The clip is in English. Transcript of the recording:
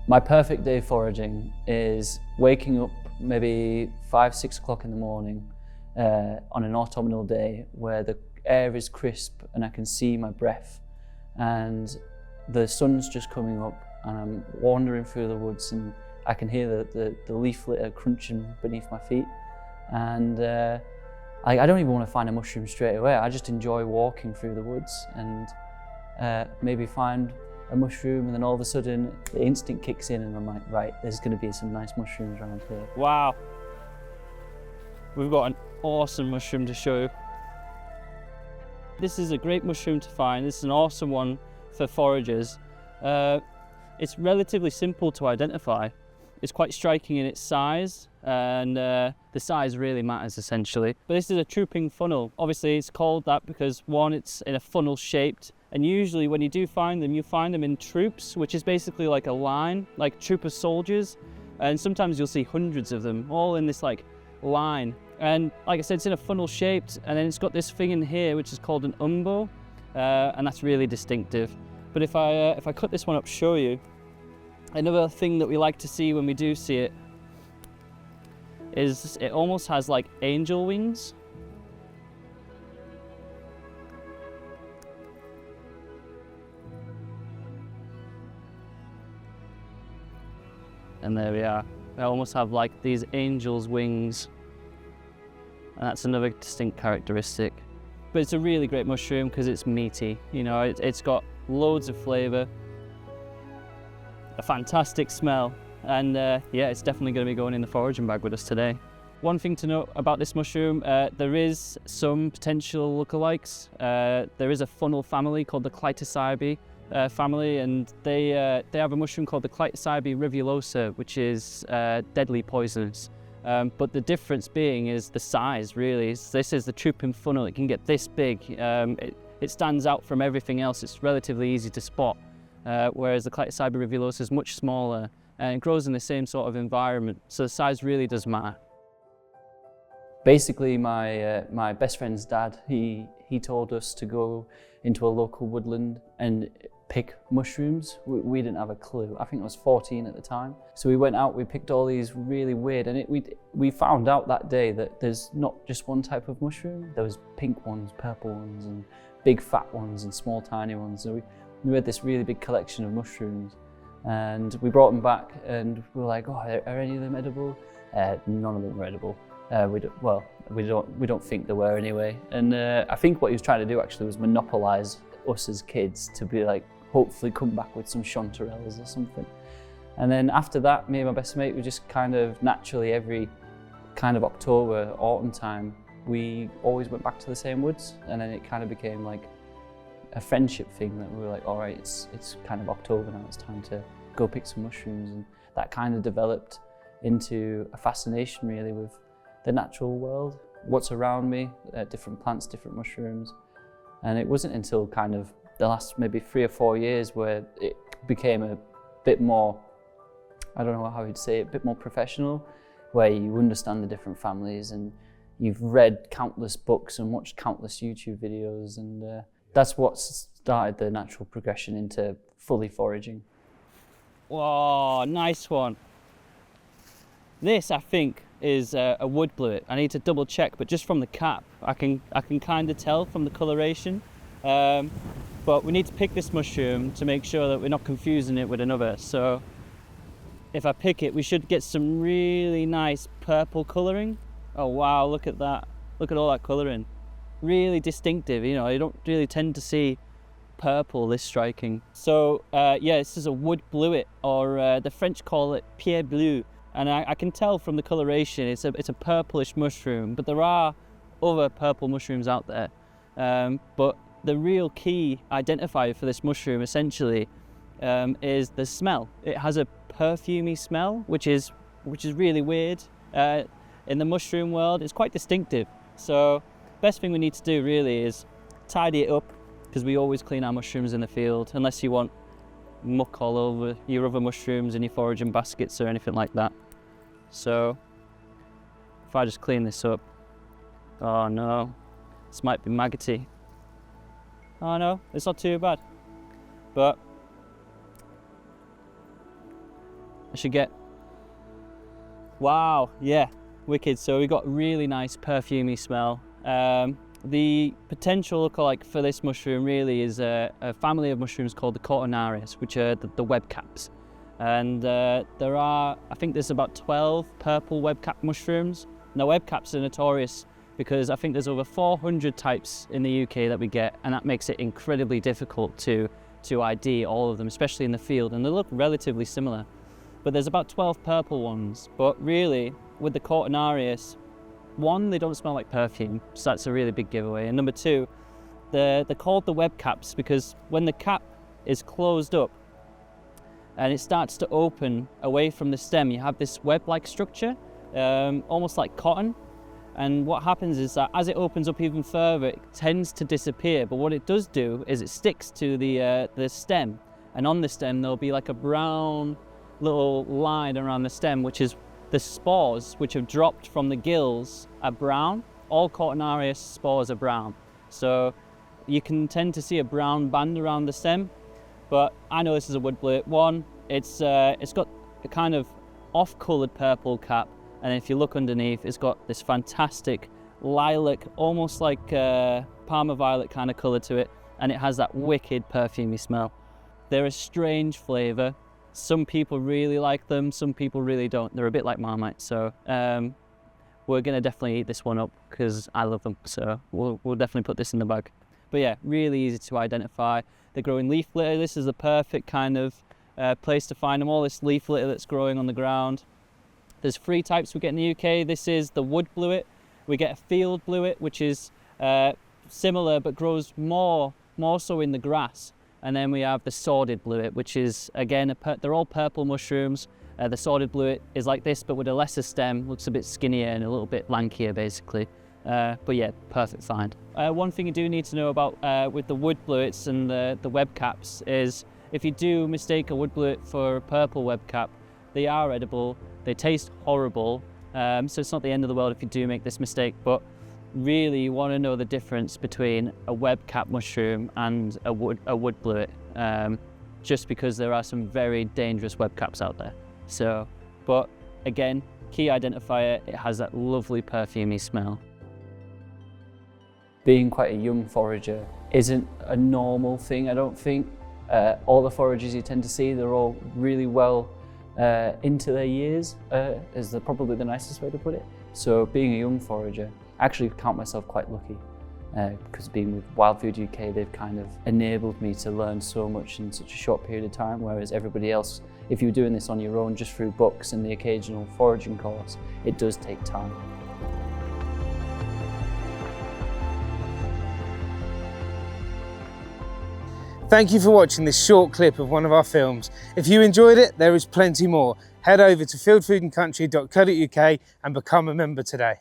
My perfect day foraging is waking up maybe 5-6 o'clock in the morning on an autumnal day where the air is crisp and I can see my breath, and the sun's just coming up and I'm wandering through the woods and I can hear the leaf litter crunching beneath my feet, and I don't even want to find a mushroom straight away. I just enjoy walking through the woods and maybe find a mushroom, and then all of a sudden the instinct kicks in and I'm like, right, there's going to be some nice mushrooms around here. Wow, we've got an awesome mushroom to show you. This is a great mushroom to find. This is an awesome one for foragers. It's relatively simple to identify. It's quite striking in its size, and the size really matters essentially. But this is a trooping funnel. Obviously it's called that because one, it's in a funnel shaped, and usually when you do find them, you find them in troops, which is basically like a line, like troop of soldiers, and sometimes you'll see hundreds of them all in this like line. And like I said, it's in a funnel shaped, and then it's got this thing in here which is called an umbo, and that's really distinctive. But if I cut this one up, show you, another thing that we like to see when we do see it is it almost has like angel wings. And there we are. They almost have like these angel's wings. And that's another distinct characteristic. But it's a really great mushroom because it's meaty. You know, it's got loads of flavour, a fantastic smell, and yeah, it's definitely going to be going in the foraging bag with us today. One thing to note about this mushroom, there is some potential lookalikes. There is a funnel family called the Clitocybe family, and they have a mushroom called the Clitocybe rivulosa, which is deadly poisonous. But the difference being is the size, really. This is the trooping funnel. It can get this big. It stands out from everything else. It's relatively easy to spot, whereas the Clitocybe rivulosa is much smaller and it grows in the same sort of environment. So the size really does matter. Basically, my best friend's dad, he told us to go into a local woodland and pick mushrooms. We didn't have a clue. I think I was 14 at the time. So we went out, we picked all these really weird, and we found out that day that there's not just one type of mushroom. There was pink ones, purple ones, and big fat ones, and small tiny ones. So we had this really big collection of mushrooms, and we brought them back, and we were like, oh, are any of them edible? None of them were edible. We don't think there were anyway. And I think what he was trying to do actually was monopolize us as kids to be like, hopefully come back with some chanterelles or something. And then after that, me and my best mate, we just kind of naturally every kind of October, autumn time, we always went back to the same woods, and then it kind of became like a friendship thing that we were like, all right, it's kind of October now, it's time to go pick some mushrooms. And that kind of developed into a fascination really with the natural world, what's around me, different plants, different mushrooms. And it wasn't until kind of the last maybe 3 or 4 years where it became a bit more, I don't know how you'd say it, a bit more professional, where you understand the different families and you've read countless books and watched countless YouTube videos, and that's what started the natural progression into fully foraging. Whoa, nice one. This, I think, is a wood bluet. I need to double check, but just from the cap, I can kind of tell from the coloration. But we need to pick this mushroom to make sure that we're not confusing it with another. So if I pick it, we should get some really nice purple colouring. Oh wow, look at that. Look at all that colouring. Really distinctive, you know, you don't really tend to see purple this striking. So yeah, this is a wood bluet, or the French call it pierre bleu. And I can tell from the coloration, it's a purplish mushroom, but there are other purple mushrooms out there. But the real key identifier for this mushroom essentially is the smell. It has a perfumey smell, which is really weird. In the mushroom world, it's quite distinctive. So best thing we need to do really is tidy it up, because we always clean our mushrooms in the field, unless you want muck all over your other mushrooms in your foraging baskets or anything like that. So if I just clean this up, oh no, this might be maggoty. Oh no, it's not too bad. But I should get, wow, yeah, wicked. So we got really nice perfumey smell. The potential lookalike for this mushroom really is a family of mushrooms called the Cortinarius, which are the web caps. And there are, I think there's about 12 purple web cap mushrooms. Now web caps are notorious because I think there's over 400 types in the UK that we get, and that makes it incredibly difficult to ID all of them, especially in the field, and they look relatively similar. But there's about 12 purple ones, but really with the Cortinarius, one, they don't smell like perfume, so that's a really big giveaway. And number two, they're called the web caps because when the cap is closed up and it starts to open away from the stem, you have this web-like structure, almost like cotton. And what happens is that as it opens up even further, it tends to disappear. But what it does do is it sticks to the stem. And on the stem, there'll be like a brown little line around the stem, which is the spores which have dropped from the gills are brown. All Cortinarius spores are brown. So you can tend to see a brown band around the stem, but I know this is a wood blewit. One, it's got a kind of off-coloured purple cap, and if you look underneath, it's got this fantastic lilac, almost like Parma violet kind of colour to it, and it has that wicked perfumey smell. They're a strange flavour. Some people really like them, some people really don't. They're a bit like Marmite, so we're gonna definitely eat this one up because I love them, so we'll definitely put this in the bag. But yeah, really easy to identify. They grow in leaf litter. This is the perfect kind of place to find them, all this leaf litter that's growing on the ground. There's 3 types we get in the UK. This is the wood blewit. We get a field blewit, which is similar but grows more so in the grass. And then we have the sordid blewit, which is, again, they're all purple mushrooms. The sordid blewit is like this, but with a lesser stem, looks a bit skinnier and a little bit lankier, basically. But yeah, perfect find. One thing you do need to know about with the wood blewits and the web caps is if you do mistake a wood blewit for a purple web cap, they are edible. They taste horrible, so it's not the end of the world if you do make this mistake, but really you want to know the difference between a web cap mushroom and a wood blewit, just because there are some very dangerous web caps out there. So, but again, key identifier, it has that lovely perfumey smell. Being quite a young forager isn't a normal thing, I don't think. All the foragers you tend to see, they're all really well into their years, is probably the nicest way to put it. So being a young forager, I actually count myself quite lucky because being with Wild Food UK, they've kind of enabled me to learn so much in such a short period of time, whereas everybody else, if you're doing this on your own just through books and the occasional foraging course, it does take time. Thank you for watching this short clip of one of our films. If you enjoyed it, there is plenty more. Head over to fieldfoodandcountry.co.uk and become a member today.